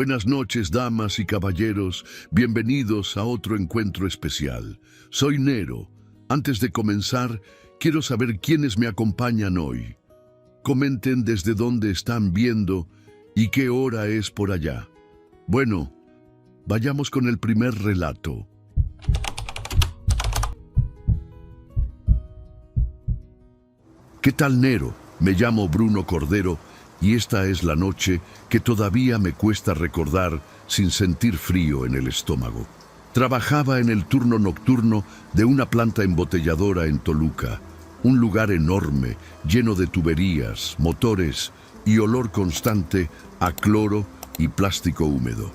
Buenas noches, damas y caballeros. Bienvenidos a otro encuentro especial. Soy Nero. Antes de comenzar, quiero saber quiénes me acompañan hoy. Comenten desde dónde están viendo y qué hora es por allá. Bueno, vayamos con el primer relato. ¿Qué tal, Nero? Me llamo Bruno Cordero y esta es la noche que todavía me cuesta recordar sin sentir frío en el estómago. Trabajaba en el turno nocturno de una planta embotelladora en Toluca, un lugar enorme, lleno de tuberías, motores y olor constante a cloro y plástico húmedo.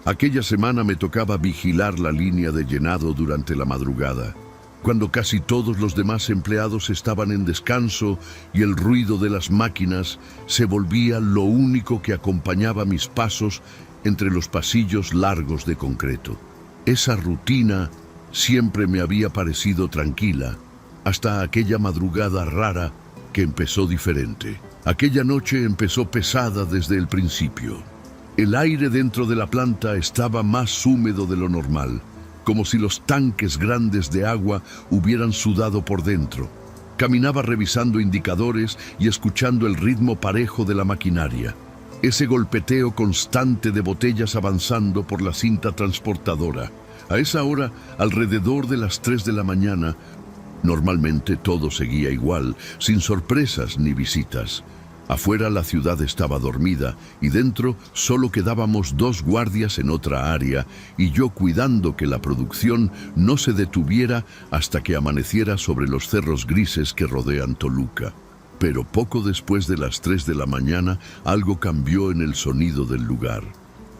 Aquella semana me tocaba vigilar la línea de llenado durante la madrugada, cuando casi todos los demás empleados estaban en descanso y el ruido de las máquinas se volvía lo único que acompañaba mis pasos entre los pasillos largos de concreto. Esa rutina siempre me había parecido tranquila, hasta aquella madrugada rara que empezó diferente. Aquella noche empezó pesada desde el principio. El aire dentro de la planta estaba más húmedo de lo normal, como si los tanques grandes de agua hubieran sudado por dentro. Caminaba revisando indicadores y escuchando el ritmo parejo de la maquinaria, ese golpeteo constante de botellas avanzando por la cinta transportadora. A esa hora, alrededor de las 3 de la mañana, normalmente todo seguía igual, sin sorpresas ni visitas. Afuera la ciudad estaba dormida y dentro solo quedábamos 2 guardias en otra área y yo cuidando que la producción no se detuviera hasta que amaneciera sobre los cerros grises que rodean Toluca. Pero poco después de las 3 de la mañana algo cambió en el sonido del lugar.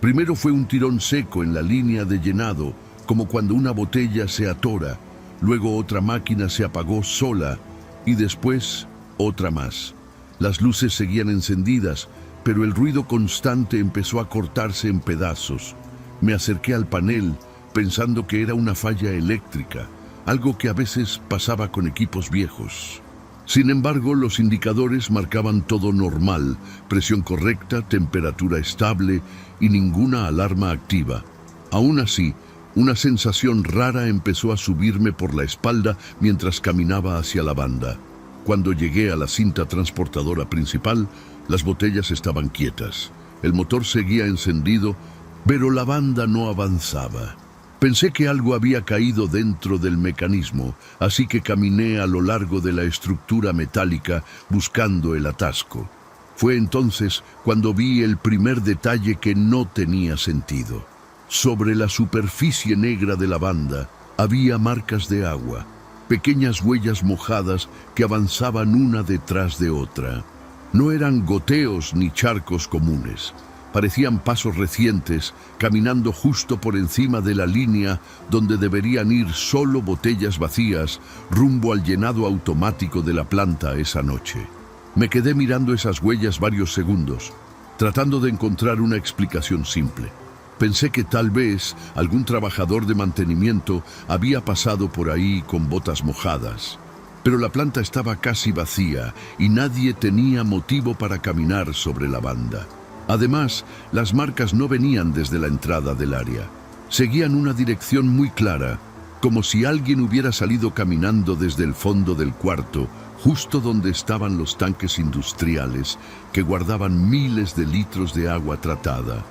Primero fue un tirón seco en la línea de llenado, como cuando una botella se atora. Luego otra máquina se apagó sola y después otra más. Las luces seguían encendidas, pero el ruido constante empezó a cortarse en pedazos. Me acerqué al panel, pensando que era una falla eléctrica, algo que a veces pasaba con equipos viejos. Sin embargo, los indicadores marcaban todo normal, presión correcta, temperatura estable y ninguna alarma activa. Aún así, una sensación rara empezó a subirme por la espalda mientras caminaba hacia la banda. Cuando llegué a la cinta transportadora principal, las botellas estaban quietas. El motor seguía encendido, pero la banda no avanzaba. Pensé que algo había caído dentro del mecanismo, así que caminé a lo largo de la estructura metálica buscando el atasco. Fue entonces cuando vi el primer detalle que no tenía sentido. Sobre la superficie negra de la banda había marcas de agua, pequeñas huellas mojadas que avanzaban una detrás de otra. No eran goteos ni charcos comunes. Parecían pasos recientes, caminando justo por encima de la línea donde deberían ir solo botellas vacías rumbo al llenado automático de la planta esa noche. Me quedé mirando esas huellas varios segundos, tratando de encontrar una explicación simple. Pensé que tal vez algún trabajador de mantenimiento había pasado por ahí con botas mojadas. Pero la planta estaba casi vacía y nadie tenía motivo para caminar sobre la banda. Además, las marcas no venían desde la entrada del área. Seguían una dirección muy clara, como si alguien hubiera salido caminando desde el fondo del cuarto, justo donde estaban los tanques industriales que guardaban miles de litros de agua tratada.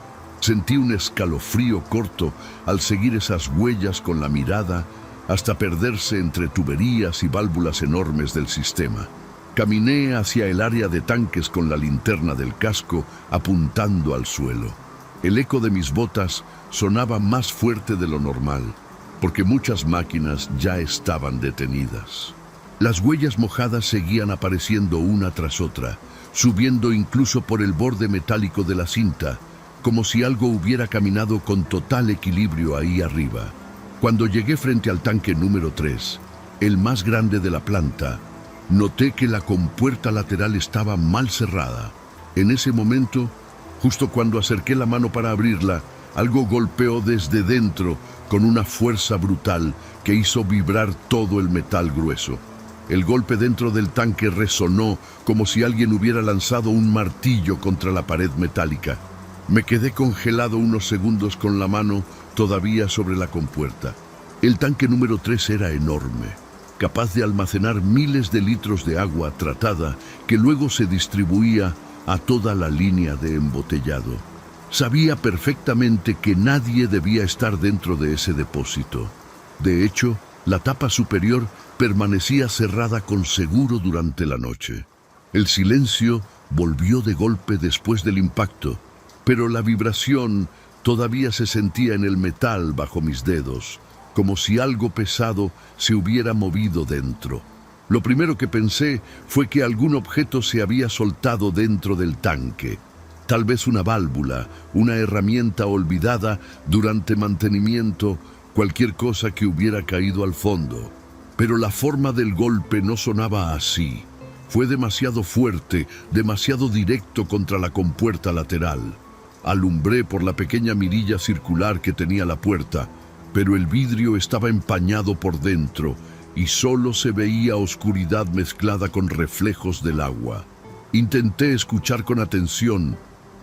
Sentí un escalofrío corto al seguir esas huellas con la mirada hasta perderse entre tuberías y válvulas enormes del sistema. Caminé hacia el área de tanques con la linterna del casco apuntando al suelo. El eco de mis botas sonaba más fuerte de lo normal, porque muchas máquinas ya estaban detenidas. Las huellas mojadas seguían apareciendo una tras otra, subiendo incluso por el borde metálico de la cinta, como si algo hubiera caminado con total equilibrio ahí arriba. Cuando llegué frente al tanque número 3, el más grande de la planta, noté que la compuerta lateral estaba mal cerrada. En ese momento, justo cuando acerqué la mano para abrirla, algo golpeó desde dentro con una fuerza brutal que hizo vibrar todo el metal grueso. El golpe dentro del tanque resonó como si alguien hubiera lanzado un martillo contra la pared metálica. Me quedé congelado unos segundos con la mano todavía sobre la compuerta. El tanque número 3 era enorme, capaz de almacenar miles de litros de agua tratada que luego se distribuía a toda la línea de embotellado. Sabía perfectamente que nadie debía estar dentro de ese depósito. De hecho, la tapa superior permanecía cerrada con seguro durante la noche. El silencio volvió de golpe después del impacto, pero la vibración todavía se sentía en el metal bajo mis dedos, como si algo pesado se hubiera movido dentro. Lo primero que pensé fue que algún objeto se había soltado dentro del tanque. Tal vez una válvula, una herramienta olvidada durante mantenimiento, cualquier cosa que hubiera caído al fondo. Pero la forma del golpe no sonaba así. Fue demasiado fuerte, demasiado directo contra la compuerta lateral. Alumbré por la pequeña mirilla circular que tenía la puerta, pero el vidrio estaba empañado por dentro y solo se veía oscuridad mezclada con reflejos del agua. Intenté escuchar con atención,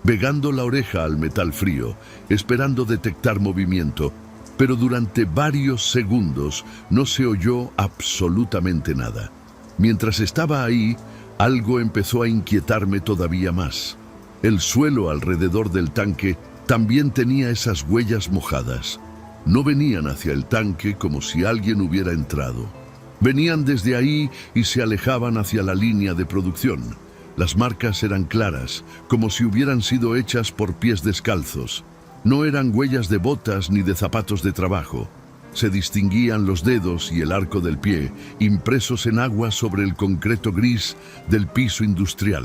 pegando la oreja al metal frío, esperando detectar movimiento, pero durante varios segundos no se oyó absolutamente nada. Mientras estaba ahí, algo empezó a inquietarme todavía más. El suelo alrededor del tanque también tenía esas huellas mojadas. No venían hacia el tanque como si alguien hubiera entrado. Venían desde ahí y se alejaban hacia la línea de producción. Las marcas eran claras, como si hubieran sido hechas por pies descalzos. No eran huellas de botas ni de zapatos de trabajo. Se distinguían los dedos y el arco del pie, impresos en agua sobre el concreto gris del piso industrial.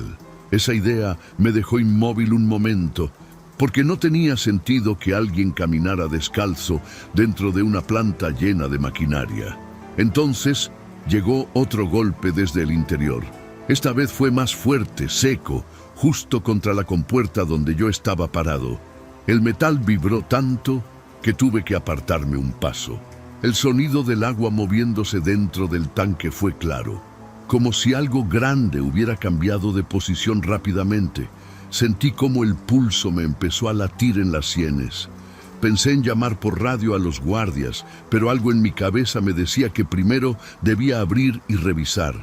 Esa idea me dejó inmóvil un momento, porque no tenía sentido que alguien caminara descalzo dentro de una planta llena de maquinaria. Entonces llegó otro golpe desde el interior. Esta vez fue más fuerte, seco, justo contra la compuerta donde yo estaba parado. El metal vibró tanto que tuve que apartarme un paso. El sonido del agua moviéndose dentro del tanque fue claro, como si algo grande hubiera cambiado de posición rápidamente. Sentí como el pulso me empezó a latir en las sienes. Pensé en llamar por radio a los guardias, pero algo en mi cabeza me decía que primero debía abrir y revisar.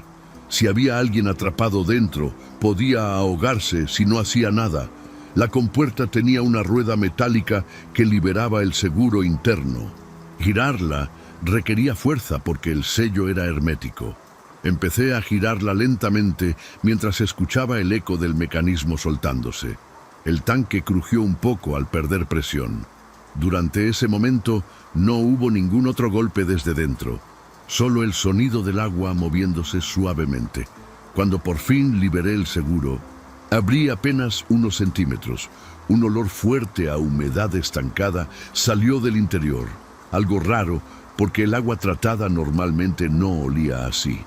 Si había alguien atrapado dentro, podía ahogarse si no hacía nada. La compuerta tenía una rueda metálica que liberaba el seguro interno. Girarla requería fuerza porque el sello era hermético. Empecé a girarla lentamente mientras escuchaba el eco del mecanismo soltándose. El tanque crujió un poco al perder presión. Durante ese momento no hubo ningún otro golpe desde dentro, solo el sonido del agua moviéndose suavemente. Cuando por fin liberé el seguro, abrí apenas unos centímetros. Un olor fuerte a humedad estancada salió del interior, algo raro porque el agua tratada normalmente no olía así.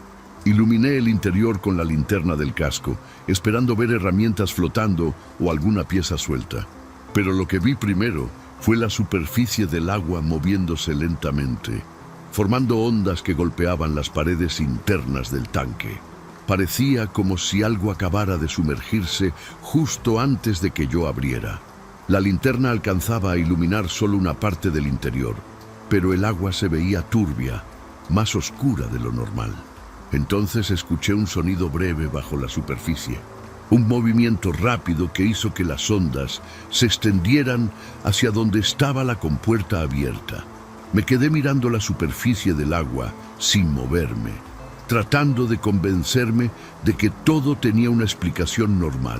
Iluminé el interior con la linterna del casco, esperando ver herramientas flotando o alguna pieza suelta. Pero lo que vi primero fue la superficie del agua moviéndose lentamente, formando ondas que golpeaban las paredes internas del tanque. Parecía como si algo acabara de sumergirse justo antes de que yo abriera. La linterna alcanzaba a iluminar solo una parte del interior, pero el agua se veía turbia, más oscura de lo normal. Entonces escuché un sonido breve bajo la superficie, un movimiento rápido que hizo que las ondas se extendieran hacia donde estaba la compuerta abierta. Me quedé mirando la superficie del agua sin moverme, tratando de convencerme de que todo tenía una explicación normal.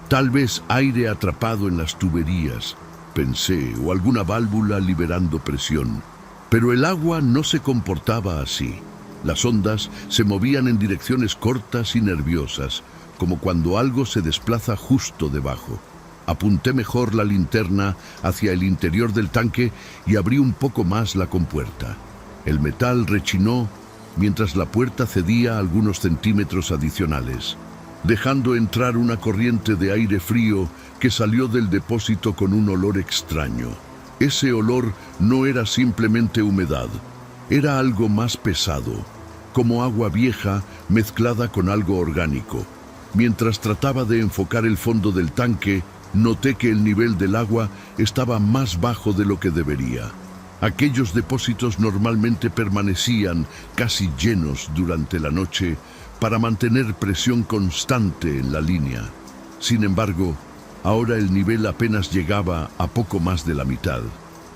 Tal vez aire atrapado en las tuberías, pensé, o alguna válvula liberando presión. Pero el agua no se comportaba así. Las ondas se movían en direcciones cortas y nerviosas, como cuando algo se desplaza justo debajo. Apunté mejor la linterna hacia el interior del tanque y abrí un poco más la compuerta. El metal rechinó mientras la puerta cedía algunos centímetros adicionales, dejando entrar una corriente de aire frío que salió del depósito con un olor extraño. Ese olor no era simplemente humedad, era algo más pesado, como agua vieja mezclada con algo orgánico. Mientras trataba de enfocar el fondo del tanque, Noté que el nivel del agua estaba más bajo de lo que debería. Aquellos depósitos normalmente permanecían casi llenos durante la noche para mantener presión constante en la línea. Sin embargo, ahora el nivel apenas llegaba a poco más de la mitad.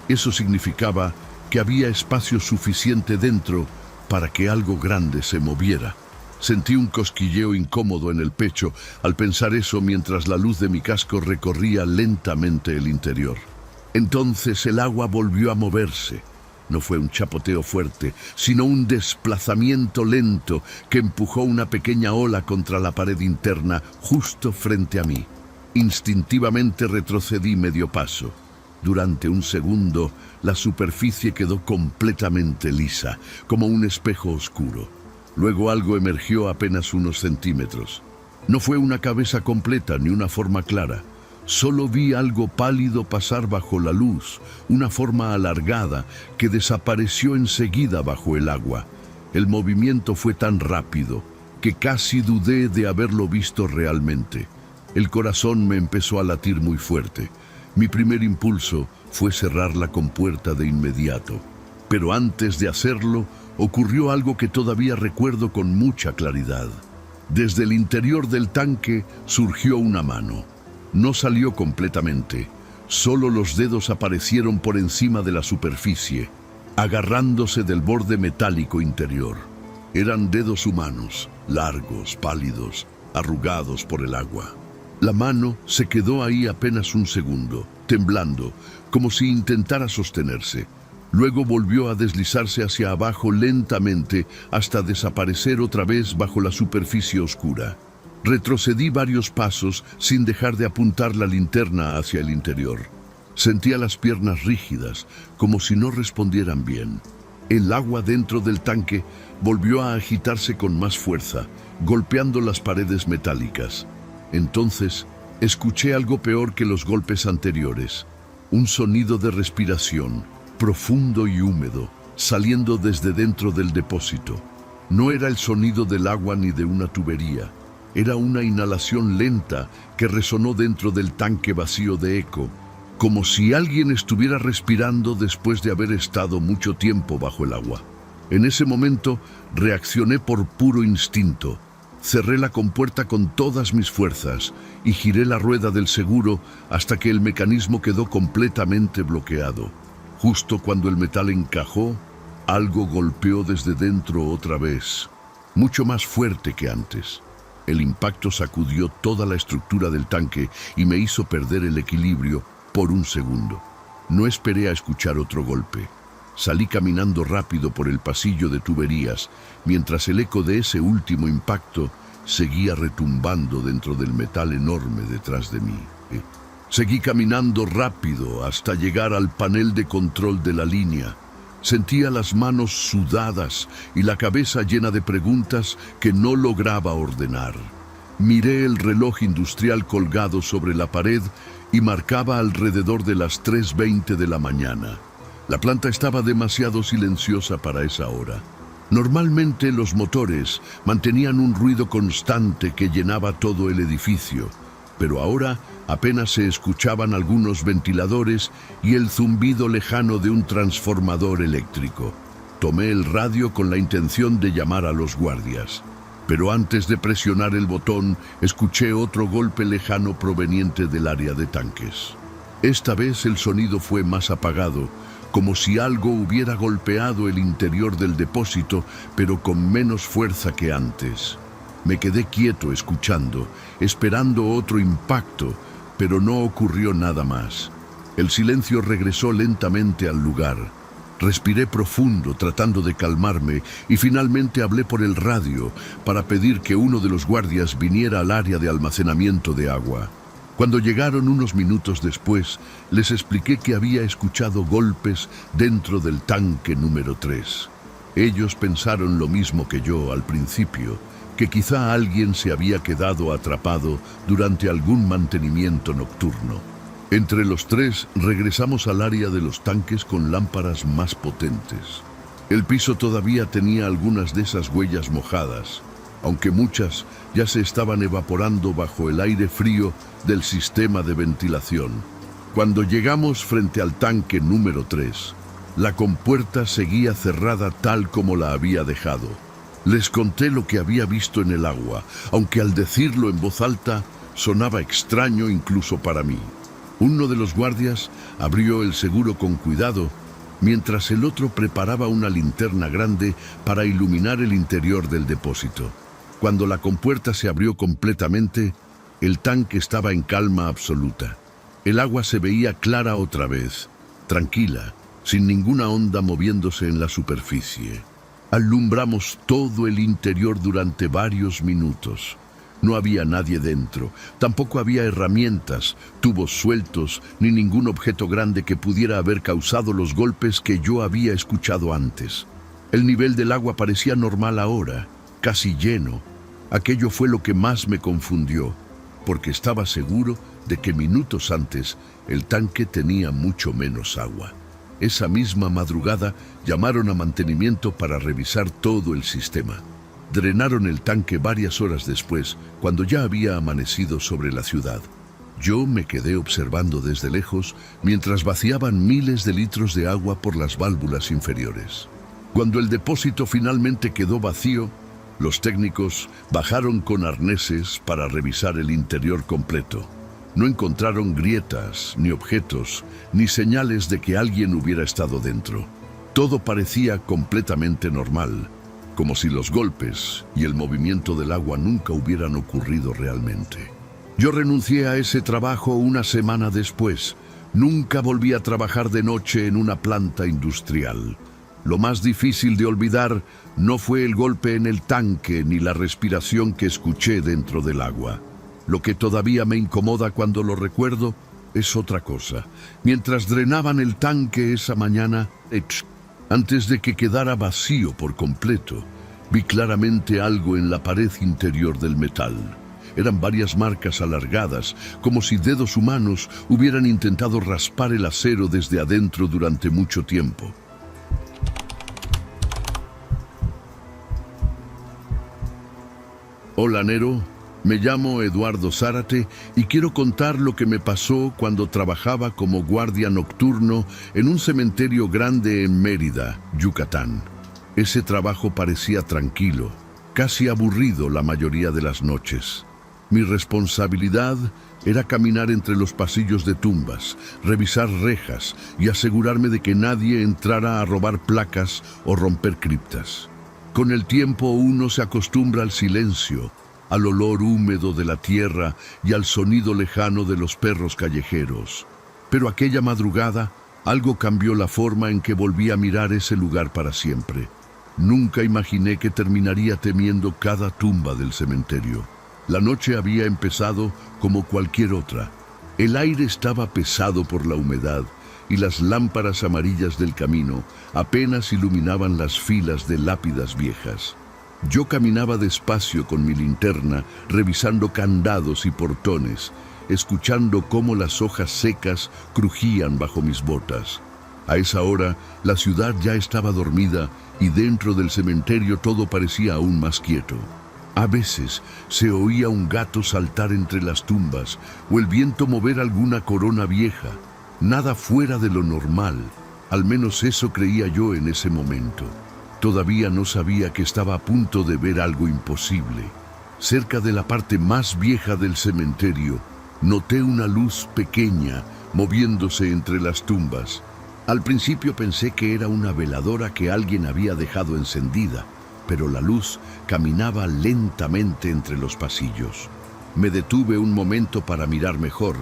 Eso significaba que había espacio suficiente dentro para que algo grande se moviera. Sentí un cosquilleo incómodo en el pecho al pensar eso mientras la luz de mi casco recorría lentamente el interior. Entonces el agua volvió a moverse. No fue un chapoteo fuerte, sino un desplazamiento lento que empujó una pequeña ola contra la pared interna justo frente a mí. Instintivamente retrocedí medio paso. Durante un segundo, la superficie quedó completamente lisa, como un espejo oscuro. Luego algo emergió a apenas unos centímetros. No fue una cabeza completa ni una forma clara. Solo vi algo pálido pasar bajo la luz, una forma alargada que desapareció enseguida bajo el agua. El movimiento fue tan rápido que casi dudé de haberlo visto realmente. El corazón me empezó a latir muy fuerte. Mi primer impulso fue cerrar la compuerta de inmediato. Pero antes de hacerlo, ocurrió algo que todavía recuerdo con mucha claridad. Desde el interior del tanque surgió una mano. No salió completamente, solo los dedos aparecieron por encima de la superficie, agarrándose del borde metálico interior. Eran dedos humanos, largos, pálidos, arrugados por el agua. La mano se quedó ahí apenas un segundo, temblando, como si intentara sostenerse. Luego volvió a deslizarse hacia abajo lentamente hasta desaparecer otra vez bajo la superficie oscura. Retrocedí varios pasos sin dejar de apuntar la linterna hacia el interior. Sentía las piernas rígidas, como si no respondieran bien. El agua dentro del tanque volvió a agitarse con más fuerza, golpeando las paredes metálicas. Entonces, escuché algo peor que los golpes anteriores. Un sonido de respiración, profundo y húmedo, saliendo desde dentro del depósito. No era el sonido del agua ni de una tubería. Era una inhalación lenta que resonó dentro del tanque vacío de eco, como si alguien estuviera respirando después de haber estado mucho tiempo bajo el agua. En ese momento reaccioné por puro instinto. Cerré la compuerta con todas mis fuerzas y giré la rueda del seguro hasta que el mecanismo quedó completamente bloqueado. Justo cuando el metal encajó, algo golpeó desde dentro otra vez, mucho más fuerte que antes. El impacto sacudió toda la estructura del tanque y me hizo perder el equilibrio por un segundo. No esperé a escuchar otro golpe. Salí caminando rápido por el pasillo de tuberías, mientras el eco de ese último impacto seguía retumbando dentro del metal enorme detrás de mí. Seguí caminando rápido hasta llegar al panel de control de la línea. Sentía las manos sudadas y la cabeza llena de preguntas que no lograba ordenar. Miré el reloj industrial colgado sobre la pared y marcaba alrededor de las 3:20 de la mañana. La planta estaba demasiado silenciosa para esa hora. Normalmente los motores mantenían un ruido constante que llenaba todo el edificio, pero ahora apenas se escuchaban algunos ventiladores y el zumbido lejano de un transformador eléctrico. Tomé el radio con la intención de llamar a los guardias, pero antes de presionar el botón, escuché otro golpe lejano proveniente del área de tanques. Esta vez el sonido fue más apagado, como si algo hubiera golpeado el interior del depósito, pero con menos fuerza que antes. Me quedé quieto escuchando, esperando otro impacto, pero no ocurrió nada más. El silencio regresó lentamente al lugar. Respiré profundo, tratando de calmarme, y finalmente hablé por el radio para pedir que uno de los guardias viniera al área de almacenamiento de agua. Cuando llegaron unos minutos después, les expliqué que había escuchado golpes dentro del tanque número 3. Ellos pensaron lo mismo que yo al principio, que quizá alguien se había quedado atrapado durante algún mantenimiento nocturno. Entre los tres regresamos al área de los tanques con lámparas más potentes. El piso todavía tenía algunas de esas huellas mojadas, aunque muchas ya se estaban evaporando bajo el aire frío del sistema de ventilación. Cuando llegamos frente al tanque número 3, la compuerta seguía cerrada tal como la había dejado. Les conté lo que había visto en el agua, aunque al decirlo en voz alta sonaba extraño incluso para mí. Uno de los guardias abrió el seguro con cuidado, mientras el otro preparaba una linterna grande para iluminar el interior del depósito. Cuando la compuerta se abrió completamente, el tanque estaba en calma absoluta. El agua se veía clara otra vez, tranquila, sin ninguna onda moviéndose en la superficie. Alumbramos todo el interior durante varios minutos. No había nadie dentro, tampoco había herramientas, tubos sueltos, ni ningún objeto grande que pudiera haber causado los golpes que yo había escuchado antes. El nivel del agua parecía normal ahora, casi lleno. Aquello fue lo que más me confundió, porque estaba seguro de que minutos antes el tanque tenía mucho menos agua. Esa misma madrugada llamaron a mantenimiento para revisar todo el sistema. Drenaron el tanque varias horas después, cuando ya había amanecido sobre la ciudad. Yo me quedé observando desde lejos mientras vaciaban miles de litros de agua por las válvulas inferiores. Cuando el depósito finalmente quedó vacío, los técnicos bajaron con arneses para revisar el interior completo. No encontraron grietas, ni objetos, ni señales de que alguien hubiera estado dentro. Todo parecía completamente normal, como si los golpes y el movimiento del agua nunca hubieran ocurrido realmente. Yo renuncié a ese trabajo una semana después. Nunca volví a trabajar de noche en una planta industrial. Lo más difícil de olvidar no fue el golpe en el tanque ni la respiración que escuché dentro del agua. Lo que todavía me incomoda cuando lo recuerdo es otra cosa. Mientras drenaban el tanque esa mañana, antes de que quedara vacío por completo, vi claramente algo en la pared interior del metal. Eran varias marcas alargadas, como si dedos humanos hubieran intentado raspar el acero desde adentro durante mucho tiempo. Hola, Nero. Me llamo Eduardo Zárate y quiero contar lo que me pasó cuando trabajaba como guardia nocturno en un cementerio grande en Mérida, Yucatán. Ese trabajo parecía tranquilo, casi aburrido la mayoría de las noches. Mi responsabilidad era caminar entre los pasillos de tumbas, revisar rejas y asegurarme de que nadie entrara a robar placas o romper criptas. Con el tiempo uno se acostumbra al silencio, al olor húmedo de la tierra y al sonido lejano de los perros callejeros. Pero aquella madrugada, algo cambió la forma en que volví a mirar ese lugar para siempre. Nunca imaginé que terminaría temiendo cada tumba del cementerio. La noche había empezado como cualquier otra. El aire estaba pesado por la humedad y las lámparas amarillas del camino apenas iluminaban las filas de lápidas viejas. Yo caminaba despacio con mi linterna, revisando candados y portones, escuchando cómo las hojas secas crujían bajo mis botas. A esa hora, la ciudad ya estaba dormida y dentro del cementerio todo parecía aún más quieto. A veces se oía un gato saltar entre las tumbas o el viento mover alguna corona vieja. Nada fuera de lo normal, al menos eso creía yo en ese momento. Todavía no sabía que estaba a punto de ver algo imposible. Cerca de la parte más vieja del cementerio, noté una luz pequeña moviéndose entre las tumbas. Al principio pensé que era una veladora que alguien había dejado encendida, pero la luz caminaba lentamente entre los pasillos. Me detuve un momento para mirar mejor,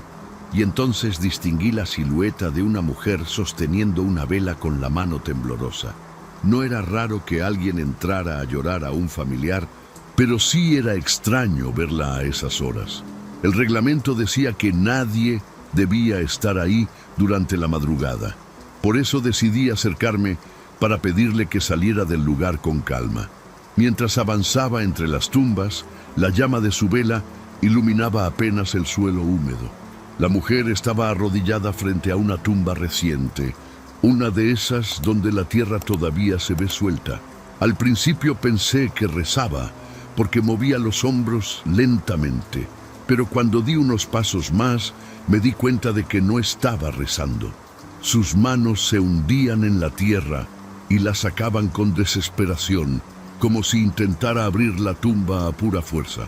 y entonces distinguí la silueta de una mujer sosteniendo una vela con la mano temblorosa. No era raro que alguien entrara a llorar a un familiar, pero sí era extraño verla a esas horas. El reglamento decía que nadie debía estar ahí durante la madrugada. Por eso decidí acercarme para pedirle que saliera del lugar con calma. Mientras avanzaba entre las tumbas, la llama de su vela iluminaba apenas el suelo húmedo. La mujer estaba arrodillada frente a una tumba reciente, una de esas donde la tierra todavía se ve suelta. Al principio pensé que rezaba, porque movía los hombros lentamente, pero cuando di unos pasos más, me di cuenta de que no estaba rezando. Sus manos se hundían en la tierra y la sacaban con desesperación, como si intentara abrir la tumba a pura fuerza.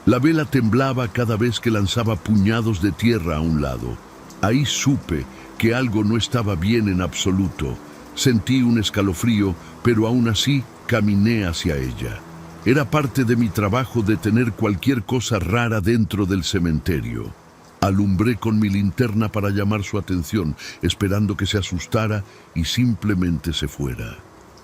La vela temblaba cada vez que lanzaba puñados de tierra a un lado. Ahí supe que algo no estaba bien en absoluto. Sentí un escalofrío, pero aún así caminé hacia ella. Era parte de mi trabajo detener cualquier cosa rara dentro del cementerio. Alumbré con mi linterna para llamar su atención, esperando que se asustara y simplemente se fuera.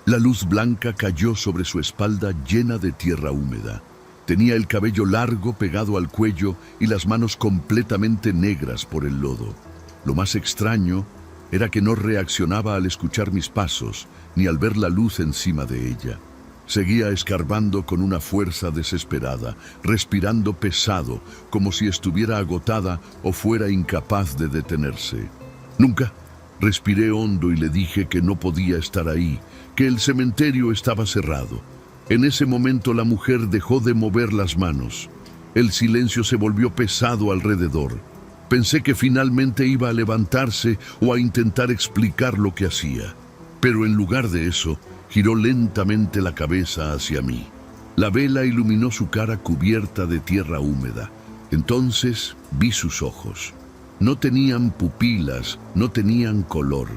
La luz blanca cayó sobre su espalda llena de tierra húmeda. Tenía el cabello largo pegado al cuello y las manos completamente negras por el lodo. Lo más extraño era que no reaccionaba al escuchar mis pasos, ni al ver la luz encima de ella. Seguía escarbando con una fuerza desesperada, respirando pesado, como si estuviera agotada o fuera incapaz de detenerse. Nunca. Respiré hondo y le dije que no podía estar ahí, que el cementerio estaba cerrado. En ese momento la mujer dejó de mover las manos. El silencio se volvió pesado alrededor. Pensé que finalmente iba a levantarse o a intentar explicar lo que hacía. Pero en lugar de eso, giró lentamente la cabeza hacia mí. La vela iluminó su cara cubierta de tierra húmeda. Entonces vi sus ojos. No tenían pupilas, no tenían color.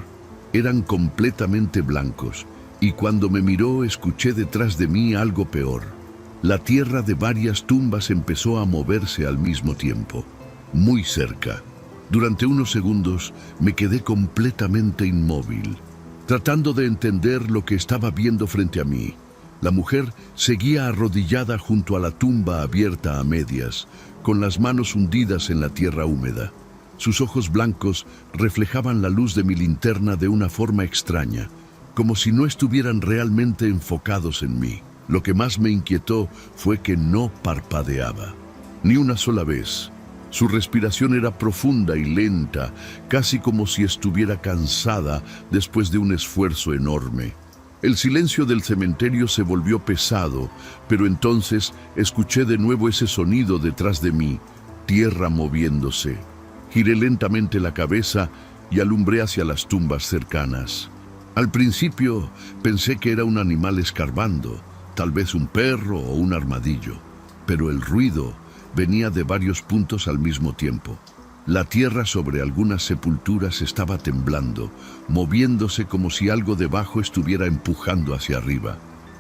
Eran completamente blancos. Y cuando me miró, escuché detrás de mí algo peor. La tierra de varias tumbas empezó a moverse al mismo tiempo, muy cerca. Durante unos segundos me quedé completamente inmóvil, tratando de entender lo que estaba viendo frente a mí. La mujer seguía arrodillada junto a la tumba abierta a medias, con las manos hundidas en la tierra húmeda. Sus ojos blancos reflejaban la luz de mi linterna de una forma extraña, como si no estuvieran realmente enfocados en mí. Lo que más me inquietó fue que no parpadeaba, ni una sola vez. Su respiración era profunda y lenta, casi como si estuviera cansada después de un esfuerzo enorme. El silencio del cementerio se volvió pesado, pero entonces escuché de nuevo ese sonido detrás de mí, tierra moviéndose. Giré lentamente la cabeza y alumbré hacia las tumbas cercanas. Al principio pensé que era un animal escarbando, tal vez un perro o un armadillo, pero el ruido venía de varios puntos al mismo tiempo. La tierra sobre algunas sepulturas estaba temblando, moviéndose como si algo debajo estuviera empujando hacia arriba.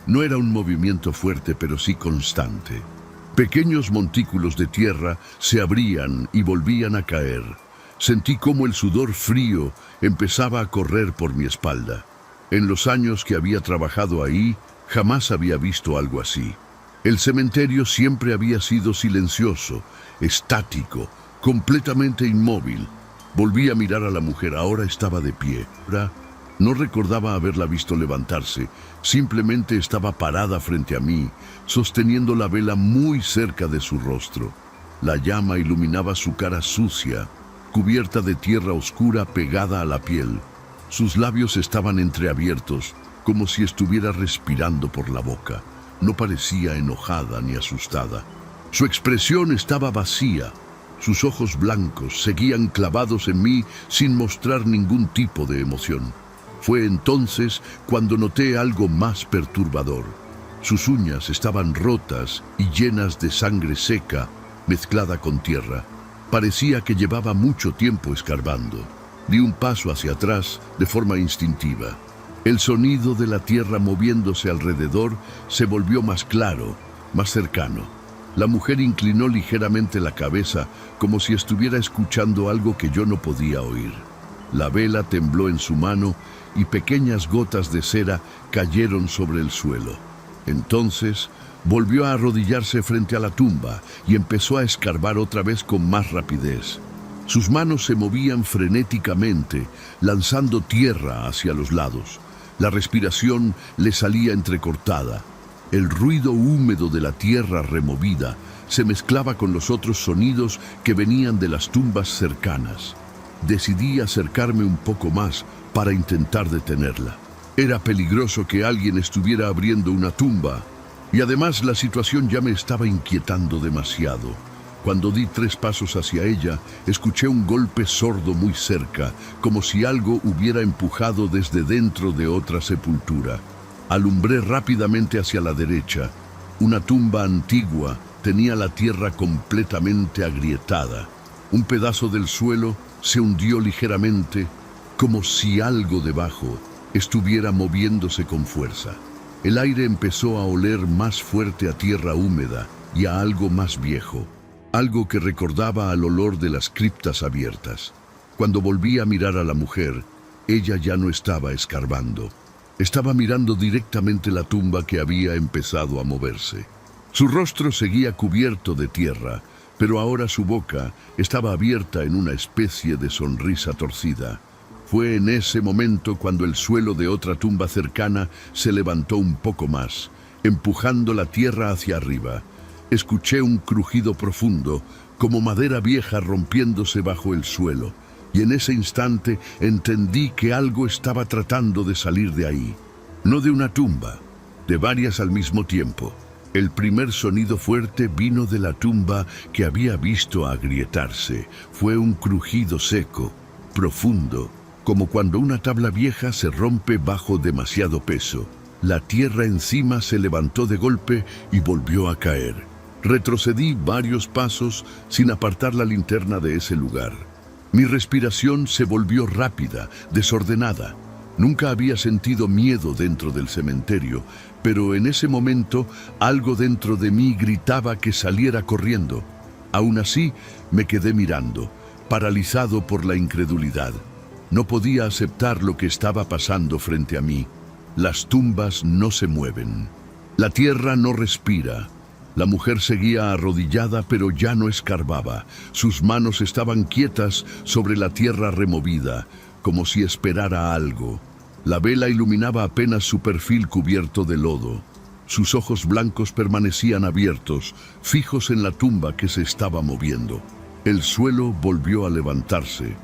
No era un movimiento fuerte, pero sí constante. Pequeños montículos de tierra se abrían y volvían a caer. Sentí cómo el sudor frío empezaba a correr por mi espalda. En los años que había trabajado ahí, jamás había visto algo así. El cementerio siempre había sido silencioso, estático, completamente inmóvil. Volví a mirar a la mujer, ahora estaba de pie. No recordaba haberla visto levantarse, simplemente estaba parada frente a mí, sosteniendo la vela muy cerca de su rostro. La llama iluminaba su cara sucia, cubierta de tierra oscura pegada a la piel. Sus labios estaban entreabiertos, como si estuviera respirando por la boca. No parecía enojada ni asustada. Su expresión estaba vacía. Sus ojos blancos seguían clavados en mí sin mostrar ningún tipo de emoción. Fue entonces cuando noté algo más perturbador. Sus uñas estaban rotas y llenas de sangre seca, mezclada con tierra. Parecía que llevaba mucho tiempo escarbando. Di un paso hacia atrás de forma instintiva. El sonido de la tierra moviéndose alrededor se volvió más claro, más cercano. La mujer inclinó ligeramente la cabeza, como si estuviera escuchando algo que yo no podía oír. La vela tembló en su mano y pequeñas gotas de cera cayeron sobre el suelo. Entonces volvió a arrodillarse frente a la tumba y empezó a escarbar otra vez con más rapidez. Sus manos se movían frenéticamente, lanzando tierra hacia los lados. La respiración le salía entrecortada. El ruido húmedo de la tierra removida se mezclaba con los otros sonidos que venían de las tumbas cercanas. Decidí acercarme un poco más para intentar detenerla. Era peligroso que alguien estuviera abriendo una tumba, Y además la situación ya me estaba inquietando demasiado. Cuando di 3 pasos hacia ella, escuché un golpe sordo muy cerca, como si algo hubiera empujado desde dentro de otra sepultura. Alumbré rápidamente hacia la derecha. Una tumba antigua tenía la tierra completamente agrietada. Un pedazo del suelo se hundió ligeramente, como si algo debajo estuviera moviéndose con fuerza. El aire empezó a oler más fuerte a tierra húmeda y a algo más viejo, algo que recordaba al olor de las criptas abiertas. Cuando volví a mirar a la mujer, ella ya no estaba escarbando. Estaba mirando directamente la tumba que había empezado a moverse. Su rostro seguía cubierto de tierra, pero ahora su boca estaba abierta en una especie de sonrisa torcida. Fue en ese momento cuando el suelo de otra tumba cercana se levantó un poco más, empujando la tierra hacia arriba. Escuché un crujido profundo, como madera vieja rompiéndose bajo el suelo, y en ese instante entendí que algo estaba tratando de salir de ahí. No de una tumba, de varias al mismo tiempo. El primer sonido fuerte vino de la tumba que había visto agrietarse. Fue un crujido seco, profundo, como cuando una tabla vieja se rompe bajo demasiado peso. La tierra encima se levantó de golpe y volvió a caer. Retrocedí varios pasos sin apartar la linterna de ese lugar. Mi respiración se volvió rápida, desordenada. Nunca había sentido miedo dentro del cementerio, pero en ese momento algo dentro de mí gritaba que saliera corriendo. Aún así, me quedé mirando, paralizado por la incredulidad. No podía aceptar lo que estaba pasando frente a mí. Las tumbas no se mueven. La tierra no respira. La mujer seguía arrodillada, pero ya no escarbaba. Sus manos estaban quietas sobre la tierra removida, como si esperara algo. La vela iluminaba apenas su perfil cubierto de lodo. Sus ojos blancos permanecían abiertos, fijos en la tumba que se estaba moviendo. El suelo volvió a levantarse,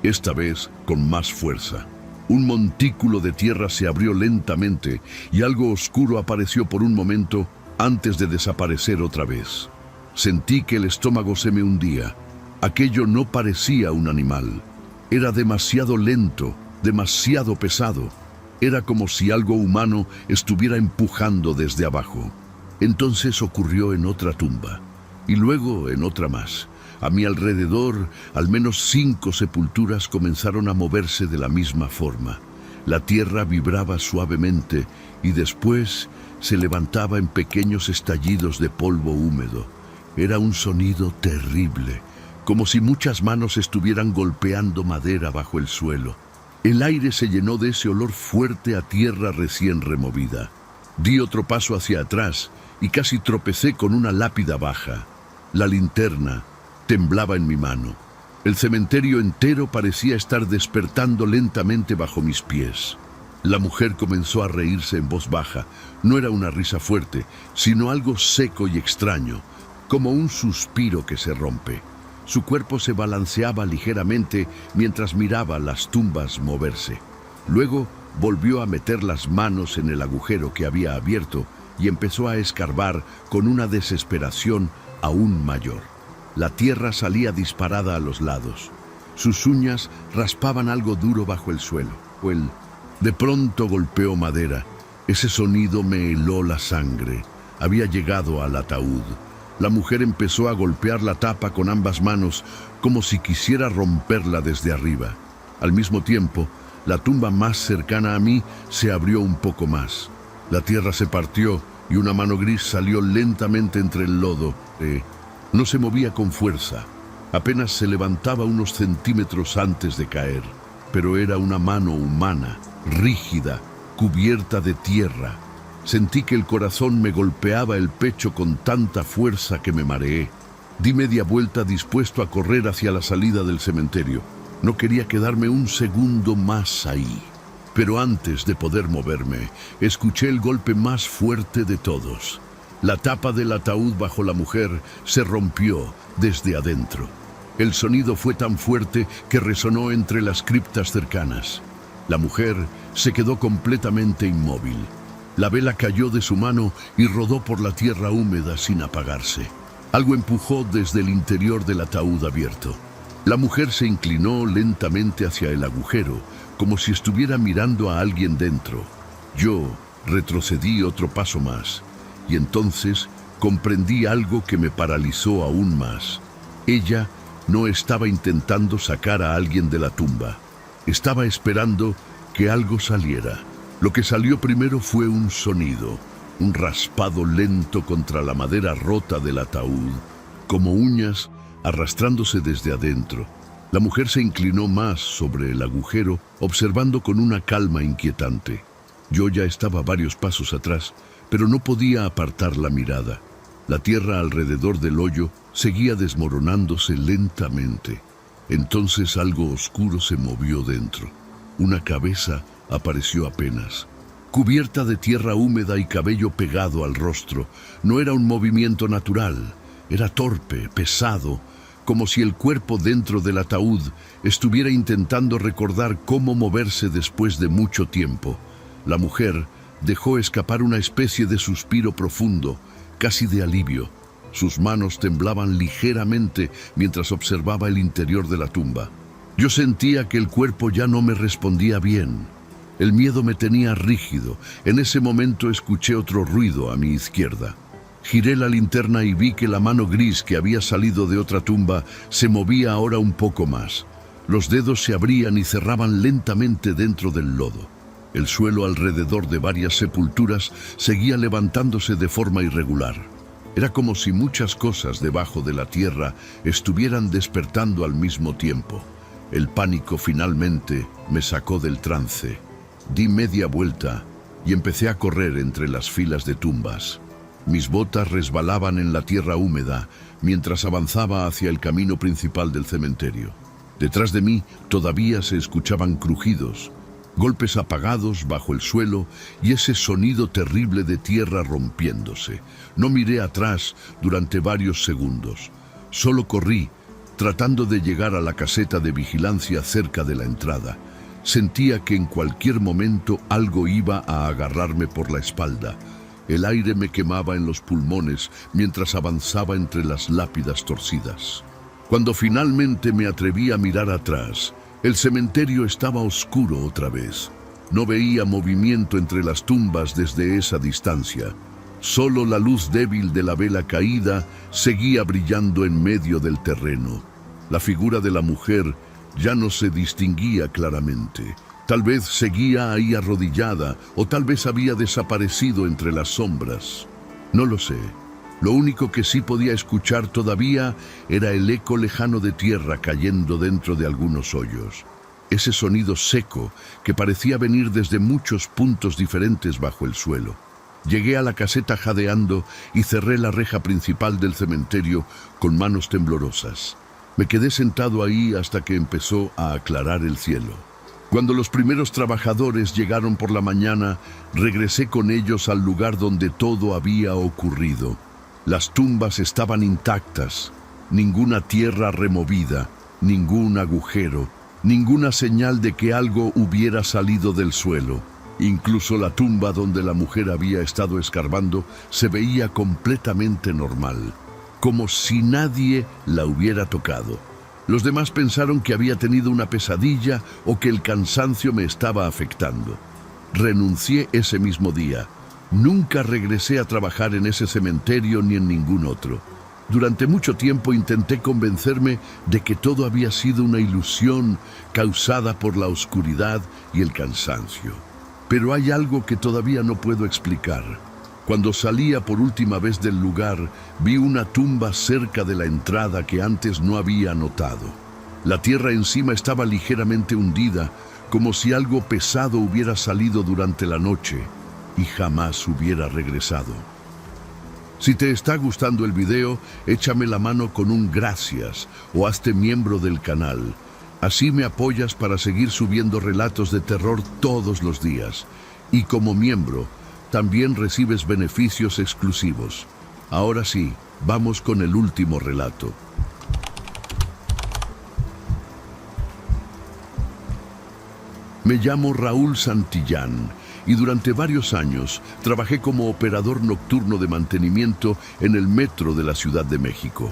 esta vez con más fuerza. Un montículo de tierra se abrió lentamente y algo oscuro apareció por un momento antes de desaparecer otra vez. Sentí que el estómago se me hundía. Aquello no parecía un animal. Era demasiado lento, demasiado pesado. Era como si algo humano estuviera empujando desde abajo. Entonces ocurrió en otra tumba, y luego en otra más. A mi alrededor, al menos 5 sepulturas comenzaron a moverse de la misma forma. La tierra vibraba suavemente y después se levantaba en pequeños estallidos de polvo húmedo. Era un sonido terrible, como si muchas manos estuvieran golpeando madera bajo el suelo. El aire se llenó de ese olor fuerte a tierra recién removida. Di otro paso hacia atrás y casi tropecé con una lápida baja. La linterna temblaba en mi mano. El cementerio entero parecía estar despertando lentamente bajo mis pies. La mujer comenzó a reírse en voz baja. No era una risa fuerte, sino algo seco y extraño, como un suspiro que se rompe. Su cuerpo se balanceaba ligeramente mientras miraba las tumbas moverse. Luego volvió a meter las manos en el agujero que había abierto y empezó a escarbar con una desesperación aún mayor. La tierra salía disparada a los lados. Sus uñas raspaban algo duro bajo el suelo. De pronto golpeó madera. Ese sonido me heló la sangre. Había llegado al ataúd. La mujer empezó a golpear la tapa con ambas manos, como si quisiera romperla desde arriba. Al mismo tiempo, la tumba más cercana a mí se abrió un poco más. La tierra se partió y una mano gris salió lentamente entre el lodo. No se movía con fuerza. Apenas se levantaba unos centímetros antes de caer. Pero era una mano humana, rígida, cubierta de tierra. Sentí que el corazón me golpeaba el pecho con tanta fuerza que me mareé. Di media vuelta dispuesto a correr hacia la salida del cementerio. No quería quedarme un segundo más ahí. Pero antes de poder moverme, escuché el golpe más fuerte de todos. La tapa del ataúd bajo la mujer se rompió desde adentro. El sonido fue tan fuerte que resonó entre las criptas cercanas. La mujer se quedó completamente inmóvil. La vela cayó de su mano y rodó por la tierra húmeda sin apagarse. Algo empujó desde el interior del ataúd abierto. La mujer se inclinó lentamente hacia el agujero, como si estuviera mirando a alguien dentro. Yo retrocedí otro paso más, y entonces comprendí algo que me paralizó aún más. Ella no estaba intentando sacar a alguien de la tumba. Estaba esperando que algo saliera. Lo que salió primero fue un sonido, un raspado lento contra la madera rota del ataúd, como uñas arrastrándose desde adentro. La mujer se inclinó más sobre el agujero, observando con una calma inquietante. Yo ya estaba varios pasos atrás, pero no podía apartar la mirada. La tierra alrededor del hoyo seguía desmoronándose lentamente. Entonces algo oscuro se movió dentro. Una cabeza apareció apenas, cubierta de tierra húmeda y cabello pegado al rostro. No era un movimiento natural, era torpe, pesado, como si el cuerpo dentro del ataúd estuviera intentando recordar cómo moverse después de mucho tiempo. La mujer dejó escapar una especie de suspiro profundo, casi de alivio. Sus manos temblaban ligeramente mientras observaba el interior de la tumba. Yo sentía que el cuerpo ya no me respondía bien. El miedo me tenía rígido. En ese momento escuché otro ruido a mi izquierda. Giré la linterna y vi que la mano gris que había salido de otra tumba se movía ahora un poco más. Los dedos se abrían y cerraban lentamente dentro del lodo. El suelo alrededor de varias sepulturas seguía levantándose de forma irregular. Era como si muchas cosas debajo de la tierra estuvieran despertando al mismo tiempo. El pánico finalmente me sacó del trance. Di media vuelta y empecé a correr entre las filas de tumbas. Mis botas resbalaban en la tierra húmeda mientras avanzaba hacia el camino principal del cementerio. Detrás de mí todavía se escuchaban crujidos, golpes apagados bajo el suelo y ese sonido terrible de tierra rompiéndose. No miré atrás durante varios segundos. Solo corrí, tratando de llegar a la caseta de vigilancia cerca de la entrada. Sentía que en cualquier momento algo iba a agarrarme por la espalda. El aire me quemaba en los pulmones mientras avanzaba entre las lápidas torcidas. Cuando finalmente me atreví a mirar atrás, el cementerio estaba oscuro otra vez. No veía movimiento entre las tumbas desde esa distancia. Solo la luz débil de la vela caída seguía brillando en medio del terreno. La figura de la mujer ya no se distinguía claramente. Tal vez seguía ahí arrodillada o tal vez había desaparecido entre las sombras. No lo sé. Lo único que sí podía escuchar todavía era el eco lejano de tierra cayendo dentro de algunos hoyos. Ese sonido seco que parecía venir desde muchos puntos diferentes bajo el suelo. Llegué a la caseta jadeando y cerré la reja principal del cementerio con manos temblorosas. Me quedé sentado ahí hasta que empezó a aclarar el cielo. Cuando los primeros trabajadores llegaron por la mañana, regresé con ellos al lugar donde todo había ocurrido. Las tumbas estaban intactas, ninguna tierra removida, ningún agujero, ninguna señal de que algo hubiera salido del suelo. Incluso la tumba donde la mujer había estado escarbando se veía completamente normal, como si nadie la hubiera tocado. Los demás pensaron que había tenido una pesadilla o que el cansancio me estaba afectando. Renuncié ese mismo día. Nunca regresé a trabajar en ese cementerio ni en ningún otro. Durante mucho tiempo intenté convencerme de que todo había sido una ilusión causada por la oscuridad y el cansancio. Pero hay algo que todavía no puedo explicar. Cuando salía por última vez del lugar, vi una tumba cerca de la entrada que antes no había notado. La tierra encima estaba ligeramente hundida, como si algo pesado hubiera salido durante la noche y jamás hubiera regresado. Si te está gustando el video, échame la mano con un gracias o hazte miembro del canal. Así me apoyas para seguir subiendo relatos de terror todos los días. Y como miembro, también recibes beneficios exclusivos. Ahora sí, vamos con el último relato. Me llamo Raúl Santillán y durante varios años trabajé como operador nocturno de mantenimiento en el metro de la Ciudad de México.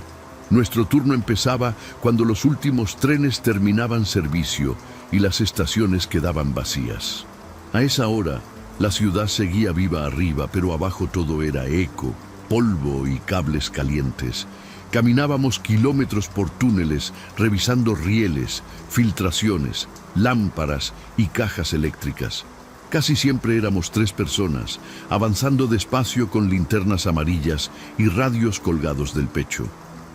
Nuestro turno empezaba cuando los últimos trenes terminaban servicio y las estaciones quedaban vacías. A esa hora, la ciudad seguía viva arriba, pero abajo todo era eco, polvo y cables calientes. Caminábamos kilómetros por túneles, revisando rieles, filtraciones, lámparas y cajas eléctricas. Casi siempre éramos 3 personas, avanzando despacio con linternas amarillas y radios colgados del pecho.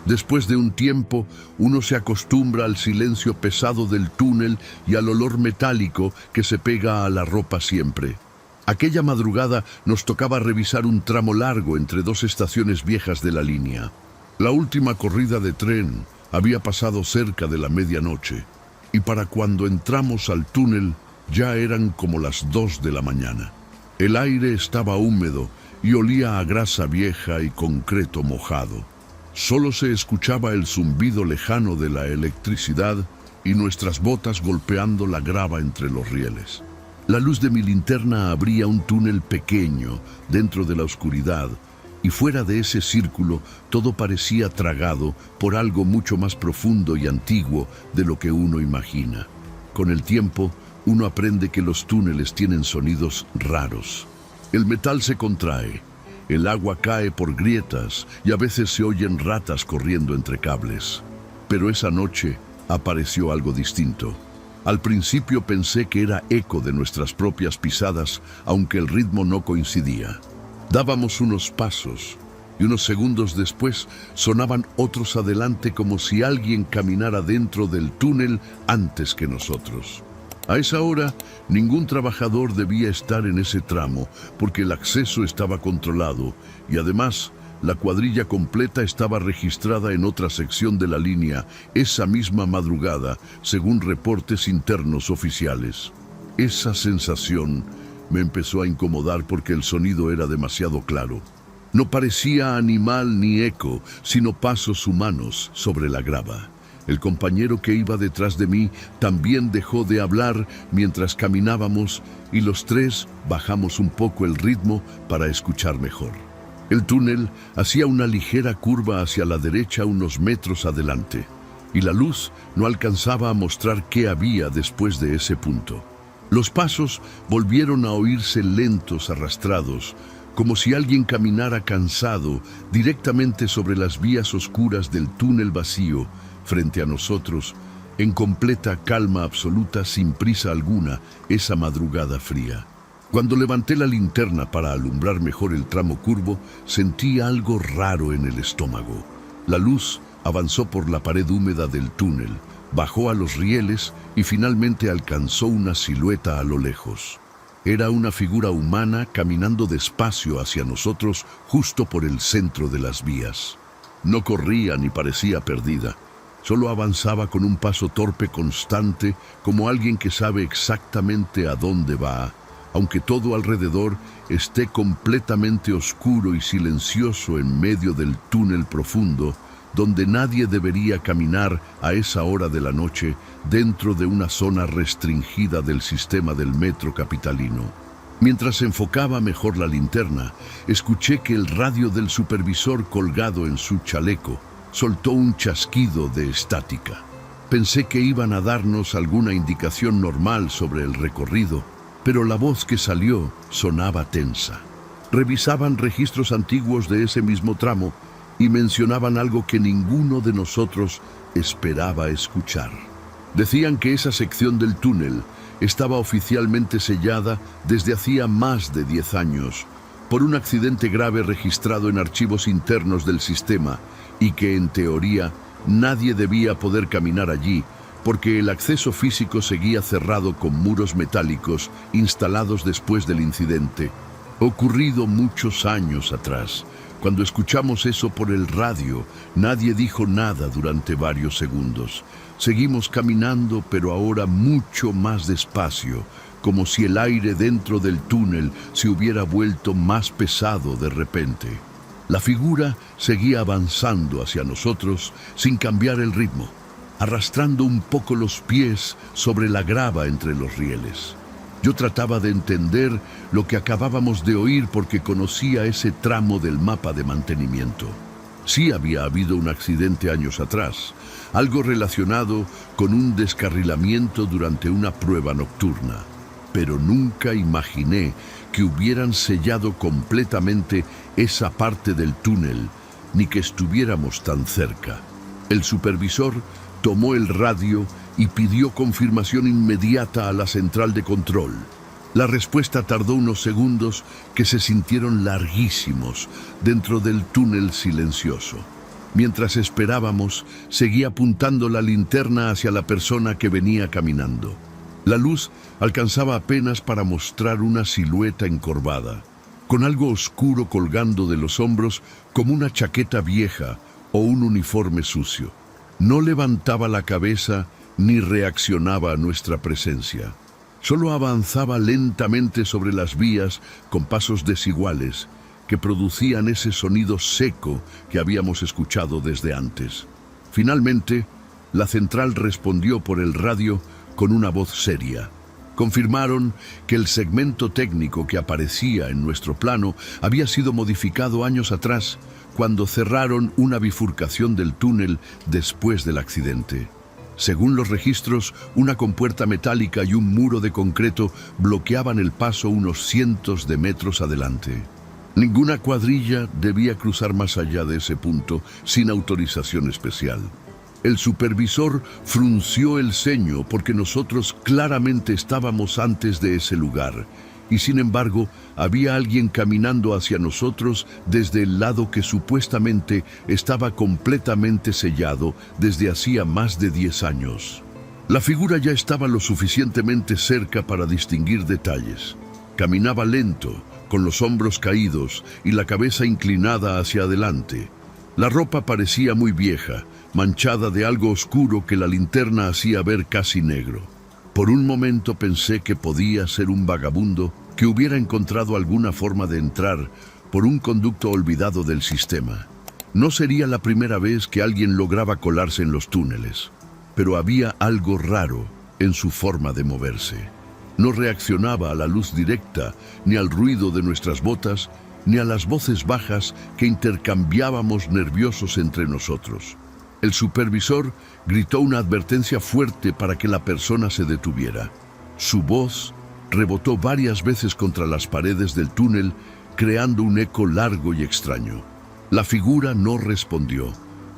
Después de un tiempo, uno se acostumbra al silencio pesado del túnel y al olor metálico que se pega a la ropa siempre. Aquella madrugada nos tocaba revisar un tramo largo entre 2 estaciones viejas de la línea. La última corrida de tren había pasado cerca de la medianoche, y para cuando entramos al túnel ya eran como las 2 de la mañana. El aire estaba húmedo y olía a grasa vieja y concreto mojado. Solo se escuchaba el zumbido lejano de la electricidad y nuestras botas golpeando la grava entre los rieles. La luz de mi linterna abría un túnel pequeño dentro de la oscuridad, y fuera de ese círculo todo parecía tragado por algo mucho más profundo y antiguo de lo que uno imagina. Con el tiempo, uno aprende que los túneles tienen sonidos raros. El metal se contrae, el agua cae por grietas y a veces se oyen ratas corriendo entre cables. Pero esa noche apareció algo distinto. Al principio pensé que era eco de nuestras propias pisadas, aunque el ritmo no coincidía. Dábamos unos pasos y unos segundos después sonaban otros adelante, como si alguien caminara dentro del túnel antes que nosotros. A esa hora, ningún trabajador debía estar en ese tramo porque el acceso estaba controlado y además la cuadrilla completa estaba registrada en otra sección de la línea esa misma madrugada, según reportes internos oficiales. Esa sensación me empezó a incomodar porque el sonido era demasiado claro. No parecía animal ni eco, sino pasos humanos sobre la grava. El compañero que iba detrás de mí también dejó de hablar mientras caminábamos y los 3 bajamos un poco el ritmo para escuchar mejor. El túnel hacía una ligera curva hacia la derecha unos metros adelante y la luz no alcanzaba a mostrar qué había después de ese punto. Los pasos volvieron a oírse lentos, arrastrados, como si alguien caminara cansado directamente sobre las vías oscuras del túnel vacío frente a nosotros, en completa calma absoluta, sin prisa alguna, esa madrugada fría. Cuando levanté la linterna para alumbrar mejor el tramo curvo, sentí algo raro en el estómago. La luz avanzó por la pared húmeda del túnel, bajó a los rieles y finalmente alcanzó una silueta a lo lejos. Era una figura humana caminando despacio hacia nosotros justo por el centro de las vías. No corría ni parecía perdida. Solo avanzaba con un paso torpe constante, como alguien que sabe exactamente a dónde va, aunque todo alrededor esté completamente oscuro y silencioso en medio del túnel profundo, donde nadie debería caminar a esa hora de la noche dentro de una zona restringida del sistema del metro capitalino. Mientras enfocaba mejor la linterna, escuché que el radio del supervisor colgado en su chaleco soltó un chasquido de estática. Pensé que iban a darnos alguna indicación normal sobre el recorrido, pero la voz que salió sonaba tensa. Revisaban registros antiguos de ese mismo tramo y mencionaban algo que ninguno de nosotros esperaba escuchar. Decían que esa sección del túnel estaba oficialmente sellada desde hacía más de 10 años por un accidente grave registrado en archivos internos del sistema y que, en teoría, nadie debía poder caminar allí porque el acceso físico seguía cerrado con muros metálicos instalados después del incidente, ocurrido muchos años atrás. Cuando escuchamos eso por el radio, nadie dijo nada durante varios segundos. Seguimos caminando, pero ahora mucho más despacio, como si el aire dentro del túnel se hubiera vuelto más pesado de repente. La figura seguía avanzando hacia nosotros sin cambiar el ritmo, arrastrando un poco los pies sobre la grava entre los rieles. Yo trataba de entender lo que acabábamos de oír porque conocía ese tramo del mapa de mantenimiento. Sí había habido un accidente años atrás, algo relacionado con un descarrilamiento durante una prueba nocturna, pero nunca imaginé que hubieran sellado completamente esa parte del túnel, ni que estuviéramos tan cerca. El supervisor tomó el radio y pidió confirmación inmediata a la central de control. La respuesta tardó unos segundos que se sintieron larguísimos dentro del túnel silencioso. Mientras esperábamos, seguía apuntando la linterna hacia la persona que venía caminando. La luz alcanzaba apenas para mostrar una silueta encorvada, con algo oscuro colgando de los hombros como una chaqueta vieja o un uniforme sucio. No levantaba la cabeza ni reaccionaba a nuestra presencia. Solo avanzaba lentamente sobre las vías con pasos desiguales que producían ese sonido seco que habíamos escuchado desde antes. Finalmente, la central respondió por el radio con una voz seria. Confirmaron que el segmento técnico que aparecía en nuestro plano había sido modificado años atrás cuando cerraron una bifurcación del túnel después del accidente. Según los registros, una compuerta metálica y un muro de concreto bloqueaban el paso unos cientos de metros adelante. Ninguna cuadrilla debía cruzar más allá de ese punto sin autorización especial. El supervisor frunció el ceño porque nosotros claramente estábamos antes de ese lugar y sin embargo había alguien caminando hacia nosotros desde el lado que supuestamente estaba completamente sellado desde hacía más de 10 años. La figura ya estaba lo suficientemente cerca para distinguir detalles. Caminaba lento, con los hombros caídos y la cabeza inclinada hacia adelante. La ropa parecía muy vieja, manchada de algo oscuro que la linterna hacía ver casi negro. Por un momento pensé que podía ser un vagabundo que hubiera encontrado alguna forma de entrar por un conducto olvidado del sistema. No sería la primera vez que alguien lograba colarse en los túneles, pero había algo raro en su forma de moverse. No reaccionaba a la luz directa, ni al ruido de nuestras botas, ni a las voces bajas que intercambiábamos nerviosos entre nosotros. El supervisor gritó una advertencia fuerte para que la persona se detuviera. Su voz rebotó varias veces contra las paredes del túnel, creando un eco largo y extraño. La figura no respondió,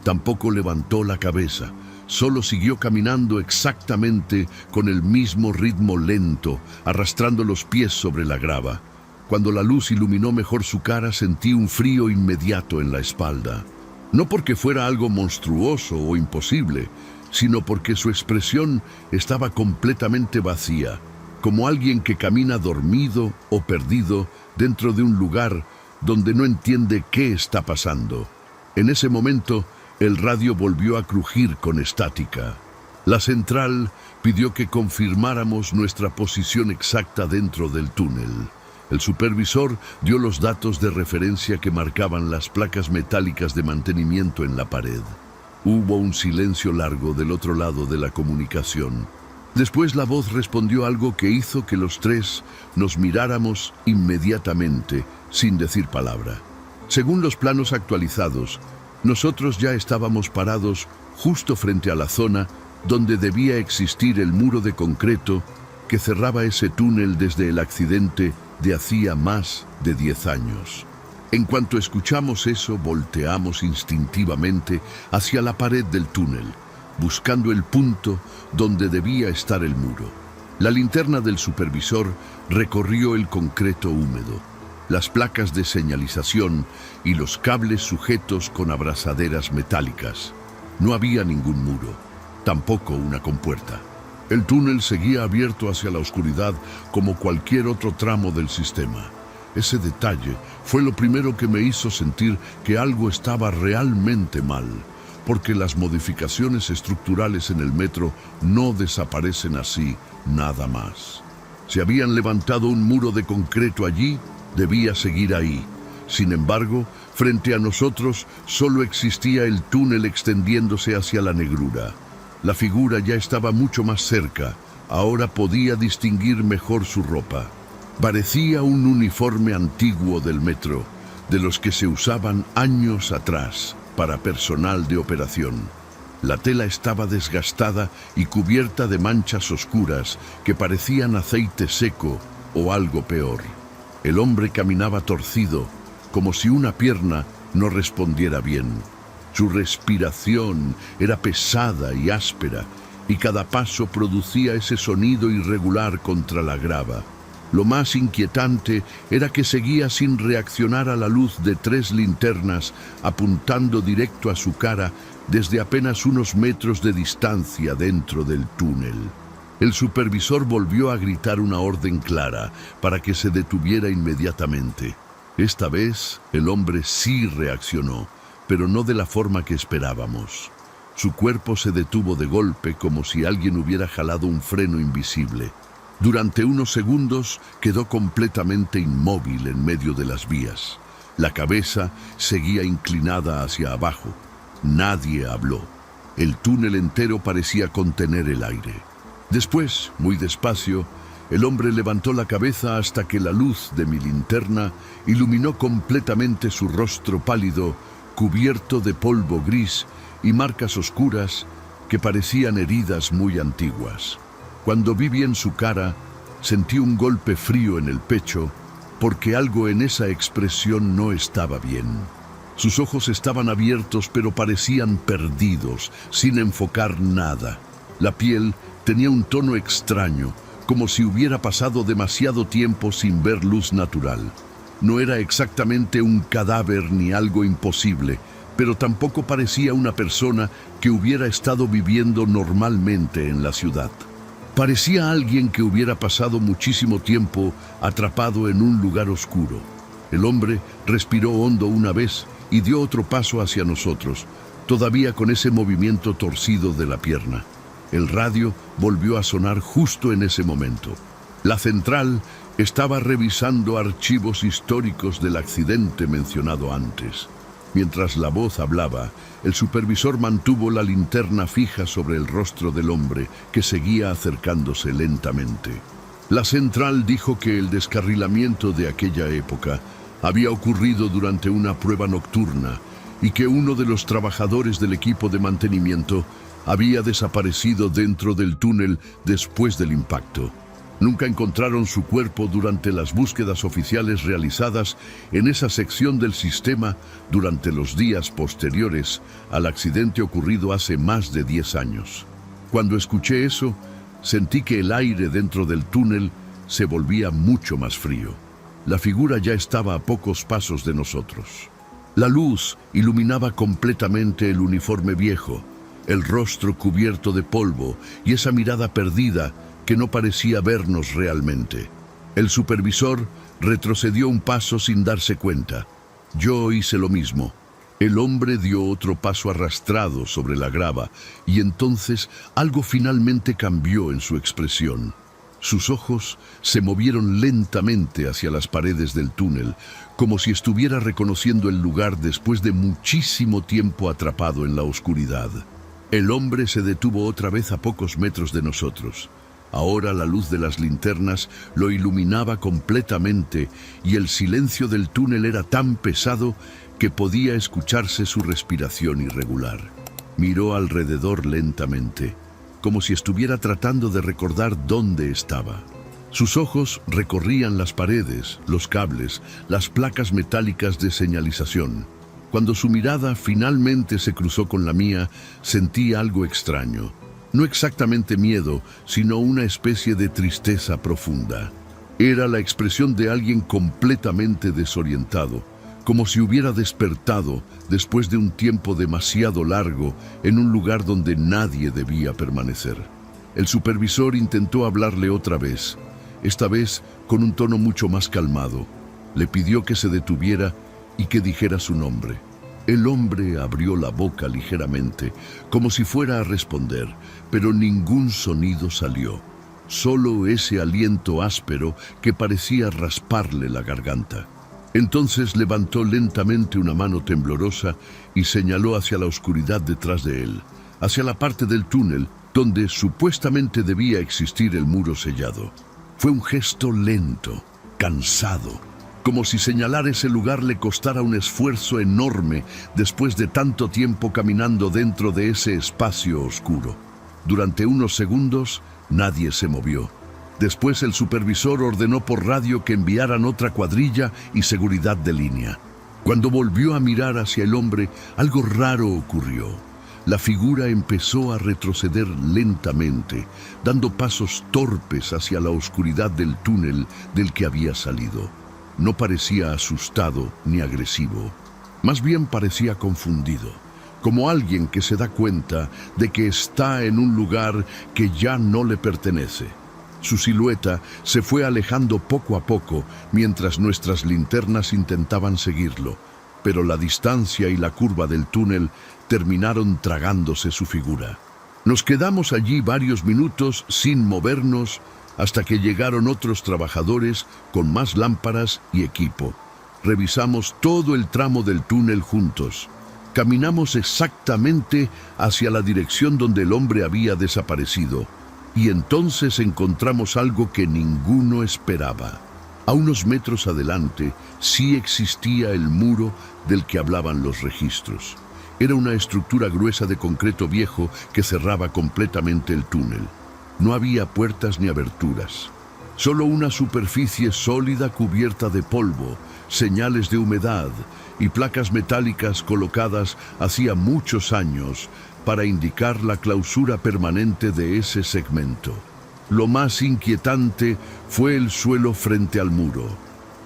tampoco levantó la cabeza, solo siguió caminando exactamente con el mismo ritmo lento, arrastrando los pies sobre la grava. Cuando la luz iluminó mejor su cara, sentí un frío inmediato en la espalda. No porque fuera algo monstruoso o imposible, sino porque su expresión estaba completamente vacía, como alguien que camina dormido o perdido dentro de un lugar donde no entiende qué está pasando. En ese momento, el radio volvió a crujir con estática. La central pidió que confirmáramos nuestra posición exacta dentro del túnel. El supervisor dio los datos de referencia que marcaban las placas metálicas de mantenimiento en la pared. Hubo un silencio largo del otro lado de la comunicación. Después la voz respondió algo que hizo que los tres nos miráramos inmediatamente, sin decir palabra. Según los planos actualizados, nosotros ya estábamos parados justo frente a la zona donde debía existir el muro de concreto que cerraba ese túnel desde el accidente de hacía más de 10 años. En cuanto escuchamos eso, volteamos instintivamente hacia la pared del túnel, buscando el punto donde debía estar el muro. La linterna del supervisor recorrió el concreto húmedo, las placas de señalización y los cables sujetos con abrazaderas metálicas. No había ningún muro, tampoco una compuerta. El túnel seguía abierto hacia la oscuridad como cualquier otro tramo del sistema. Ese detalle fue lo primero que me hizo sentir que algo estaba realmente mal, porque las modificaciones estructurales en el metro no desaparecen así nada más. Si habían levantado un muro de concreto allí, debía seguir ahí. Sin embargo, frente a nosotros solo existía el túnel extendiéndose hacia la negrura. La figura ya estaba mucho más cerca, Ahora podía distinguir mejor su ropa. Parecía un uniforme antiguo del metro, de los que se usaban años atrás para personal de operación. La tela estaba desgastada y cubierta de manchas oscuras que parecían aceite seco o algo peor. El hombre caminaba torcido, como si una pierna no respondiera bien. Su respiración era pesada y áspera, y cada paso producía ese sonido irregular contra la grava. Lo más inquietante era que seguía sin reaccionar a la luz de 3 linternas apuntando directo a su cara desde apenas unos metros de distancia dentro del túnel. El supervisor volvió a gritar una orden clara para que se detuviera inmediatamente. Esta vez el hombre sí reaccionó, pero no de la forma que esperábamos. Su cuerpo se detuvo de golpe como si alguien hubiera jalado un freno invisible. Durante unos segundos quedó completamente inmóvil en medio de las vías. La cabeza seguía inclinada hacia abajo. Nadie habló. El túnel entero parecía contener el aire. Después, muy despacio, el hombre levantó la cabeza hasta que la luz de mi linterna iluminó completamente su rostro pálido, cubierto de polvo gris y marcas oscuras que parecían heridas muy antiguas. Cuando vi bien su cara, sentí un golpe frío en el pecho, porque algo en esa expresión no estaba bien. Sus ojos estaban abiertos, pero parecían perdidos, sin enfocar nada. La piel tenía un tono extraño, como si hubiera pasado demasiado tiempo sin ver luz natural. No era exactamente un cadáver ni algo imposible, pero tampoco parecía una persona que hubiera estado viviendo normalmente en la ciudad. Parecía alguien que hubiera pasado muchísimo tiempo atrapado en un lugar oscuro. El hombre respiró hondo una vez y dio otro paso hacia nosotros, todavía con ese movimiento torcido de la pierna. El radio volvió a sonar justo en ese momento. La central estaba revisando archivos históricos del accidente mencionado antes. Mientras la voz hablaba, el supervisor mantuvo la linterna fija sobre el rostro del hombre, que seguía acercándose lentamente. La central dijo que el descarrilamiento de aquella época había ocurrido durante una prueba nocturna y que uno de los trabajadores del equipo de mantenimiento había desaparecido dentro del túnel después del impacto. Nunca encontraron su cuerpo durante las búsquedas oficiales realizadas en esa sección del sistema durante los días posteriores al accidente ocurrido hace más de 10 años. Cuando escuché eso, sentí que el aire dentro del túnel se volvía mucho más frío. La figura ya estaba a pocos pasos de nosotros. La luz iluminaba completamente el uniforme viejo, el rostro cubierto de polvo y esa mirada perdida que no parecía vernos realmente. El supervisor retrocedió un paso sin darse cuenta. Yo hice lo mismo. El hombre dio otro paso arrastrado sobre la grava y entonces algo finalmente cambió en su expresión. Sus ojos se movieron lentamente hacia las paredes del túnel, como si estuviera reconociendo el lugar después de muchísimo tiempo atrapado en la oscuridad. El hombre se detuvo otra vez a pocos metros de nosotros. Ahora la luz de las linternas lo iluminaba completamente y el silencio del túnel era tan pesado que podía escucharse su respiración irregular. Miró alrededor lentamente, como si estuviera tratando de recordar dónde estaba. Sus ojos recorrían las paredes, los cables, las placas metálicas de señalización. Cuando su mirada finalmente se cruzó con la mía, sentí algo extraño. No exactamente miedo, sino una especie de tristeza profunda. Era la expresión de alguien completamente desorientado, como si hubiera despertado después de un tiempo demasiado largo en un lugar donde nadie debía permanecer. El supervisor intentó hablarle otra vez, esta vez con un tono mucho más calmado. Le pidió que se detuviera y que dijera su nombre. El hombre abrió la boca ligeramente, como si fuera a responder, pero ningún sonido salió. Solo ese aliento áspero que parecía rasparle la garganta. Entonces levantó lentamente una mano temblorosa y señaló hacia la oscuridad detrás de él, hacia la parte del túnel donde supuestamente debía existir el muro sellado. Fue un gesto lento, cansado, como si señalar ese lugar le costara un esfuerzo enorme después de tanto tiempo caminando dentro de ese espacio oscuro. Durante unos segundos, nadie se movió. Después el supervisor ordenó por radio que enviaran otra cuadrilla y seguridad de línea. Cuando volvió a mirar hacia el hombre, algo raro ocurrió. La figura empezó a retroceder lentamente, dando pasos torpes hacia la oscuridad del túnel del que había salido. No parecía asustado ni agresivo, más bien parecía confundido, como alguien que se da cuenta de que está en un lugar que ya no le pertenece. Su silueta se fue alejando poco a poco mientras nuestras linternas intentaban seguirlo, pero la distancia y la curva del túnel terminaron tragándose su figura. Nos quedamos allí varios minutos sin movernos hasta que llegaron otros trabajadores con más lámparas y equipo. Revisamos todo el tramo del túnel juntos. Caminamos exactamente hacia la dirección donde el hombre había desaparecido, y entonces encontramos algo que ninguno esperaba. A unos metros adelante sí existía el muro del que hablaban los registros. Era una estructura gruesa de concreto viejo que cerraba completamente el túnel. No había puertas ni aberturas, solo una superficie sólida cubierta de polvo, señales de humedad y placas metálicas colocadas hacía muchos años para indicar la clausura permanente de ese segmento. Lo más inquietante fue el suelo frente al muro.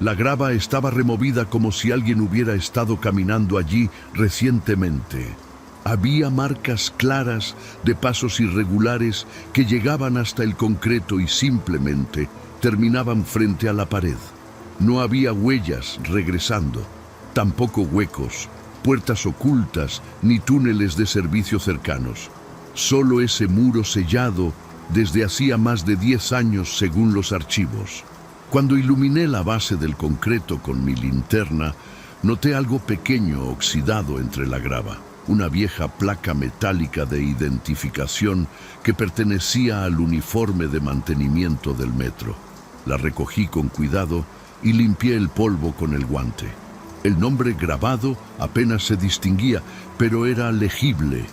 La grava estaba removida como si alguien hubiera estado caminando allí recientemente. Había marcas claras de pasos irregulares que llegaban hasta el concreto y simplemente terminaban frente a la pared. No había huellas regresando, tampoco huecos, puertas ocultas ni túneles de servicio cercanos. Solo ese muro sellado desde hacía más de 10 años según los archivos. Cuando iluminé la base del concreto con mi linterna, noté algo pequeño oxidado entre la grava. Una vieja placa metálica de identificación que pertenecía al uniforme de mantenimiento del metro. La recogí con cuidado y limpié el polvo con el guante. El nombre grabado apenas se distinguía, pero era legible.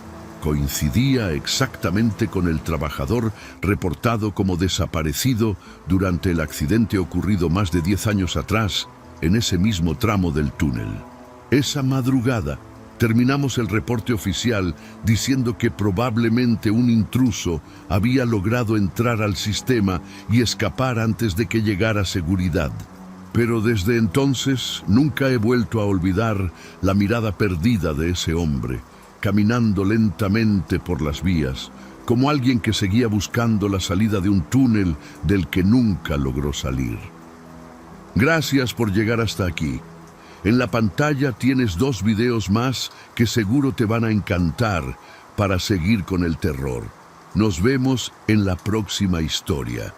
Coincidía exactamente con el trabajador reportado como desaparecido durante el accidente ocurrido más de 10 años atrás, en ese mismo tramo del túnel. Esa madrugada, terminamos el reporte oficial diciendo que probablemente un intruso había logrado entrar al sistema y escapar antes de que llegara seguridad. Pero desde entonces nunca he vuelto a olvidar la mirada perdida de ese hombre, caminando lentamente por las vías, como alguien que seguía buscando la salida de un túnel del que nunca logró salir. Gracias por llegar hasta aquí. En la pantalla tienes 2 videos más que seguro te van a encantar para seguir con el terror. Nos vemos en la próxima historia.